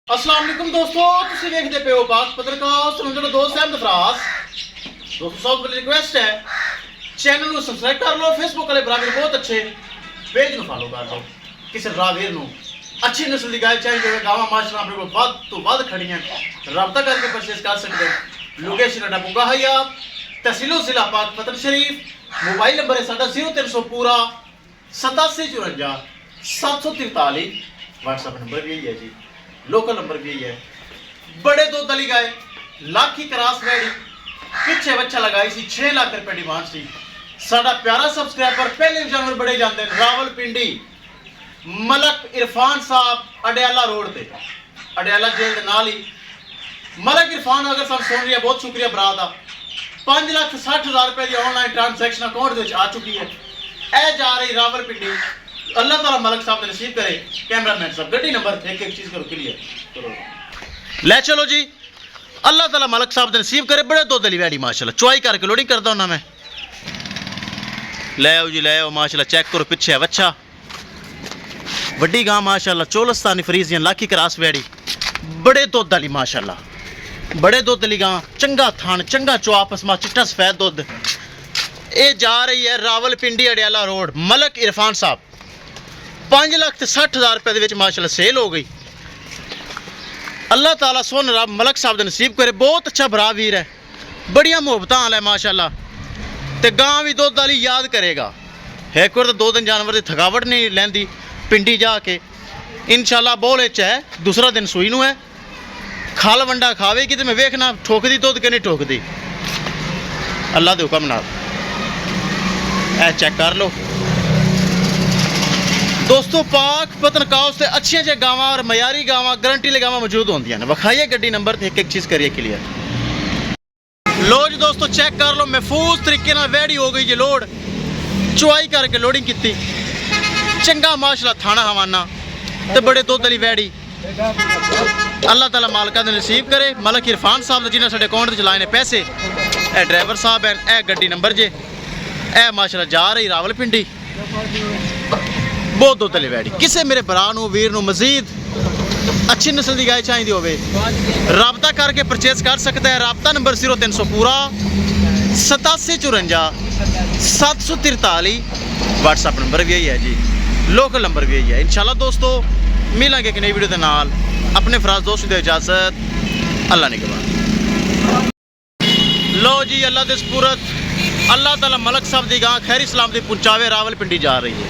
अस्सलाम वालेकुम दोस्तों, तुसीं देखदे पे हो पाक पत्रकार सुनने दोस्त अहमद फराज। दोस्तों सब वाली रिक्वेस्ट है चैनल को सब्सक्राइब कर लो, फेसबुक वाले बराबर बहुत अच्छे पेज को फॉलो कर लो। किसी रावीर नु अच्छी नस्ल की गाय चाहिए जो गावां माशाल्लाह अपने को वध तो वध खड़ियां राब्ता करके परचेज कर सकते हैं। लोकेशन है बुगा हयात, तहसीलो जिला पाक पतन शरीफ। मोबाइल नंबर है साडा 0300 पूरा 8754 743। व्हाट्सएप नंबर भी यही है जी, लोकल नंबर भी यही है। बड़े दो दली गाय लाखी क्रॉस रेडी पिछे बच्चा लगाई सी 6 लाख रुपए डिमांड सी। साडा प्यारा सब्सक्राइबर पहले जानवर बड़े जाते हैं रावलपिंडी मलक इरफान साहब अडयाला रोड पे, अडयाला जेल के नाल ही मलक इरफान अगर सन सुन रही है बहुत शुक्रिया भरा दा। 5,60,000 रुपए की ऑनलाइन ट्रांसैक्शन अकाउंट आ चुकी है। ए जा रही रावलपिंडी, अल्लाह ताला मलक साहब ने नसीब करे। कैमरामैन साहब गड्डी नंबर एक एक चीज करो क्लियर करो, ले चलो जी। अल्लाह ताला मलक साहब ने नसीब करे। बड़े दो दली वैडी माशाल्लाह चुआई करके लोडिंग करता हूं ना मैं। ले आओ जी, ले आओ माशाल्लाह। चेक करो पिछे है बच्चा, वड्डी गां माशाल्लाह चोलस्तानी फ्रीजियन लाखी क्रॉस वैडी। बड़े दुध वाली माशाल्लाह, बड़े दुध वाली गां, चंगा थान चंगा चुआप असमा चिट्टा सफेद दुध। ये जा रही है रावलपिंडी अडयाला रोड मलक इरफान साहब। 5,60,000 रुपए के माशाल्लाह सेल हो गई। अल्लाह ताला सोन रब मलक साहब ने नसीब करे। बहुत अच्छा भरा वीर है, बड़िया मुहब्बत हाल है माशाल्लाह। ते गां भी दुध वाली याद करेगा। एक बार तो 2 दिन जानवर की थकावट नहीं लैंदी पिंडी जाके। इंशाल्लाह बोले च है, दूसरा दिन सूई नू है। खल वंडा खावेगी तो मैं वेखना ठोकदी दुध कि नहीं ठोकदी, अल्लाह के हुक्म नाल। ए चेक कर लो दोस्तों, पाक पतनकाउ से अच्छी अच्छी गावां और मयारी गावां गारंटी ले गावां मौजूद होंदियां ने। विखाइए गड्डी नंबर एक एक चीज़ करिए क्लियर। लो जी दोस्तों चेक कर लो, महफूज तरीके नाल वैडी हो गई जी लोड। चुआई करके लोडिंग की चंगा माशाल्लाह थाना हवाना ते बड़े दुध वाली वैडी। अल्लाह ताला मालका ने नसीब करे। मलक इरफान साहब जिन्हें साढ़े अकाउंट चलाए ने पैसे, ए ड्राइवर साहब हैं, ए गड्डी नंबर जे, ए माशाल्लाह जा रही रावलपिंडी। बहुत दुध वाली वैडी। किसी मेरे भरा वीर मजीद अच्छी नस्ल की गाय चाहिए होवे राबता करके परचेज कर सकता है। राबता नंबर 0300 पूरा 8754 743। व्हाट्सएप नंबर भी यही है जी, लोकल नंबर भी यही है। इंशाल्लाह दोस्तों मिलेंगे एक नई वीडियो के नाल। अपने फराज दोस्त दे इजाजत, अल्लाह ने के। लो जी अल्लाह दे सपुरत, अल्लाह ताला मलक साहब दी गां खैरी सलामती पहुंचावे। रावलपिंडी जा रही है।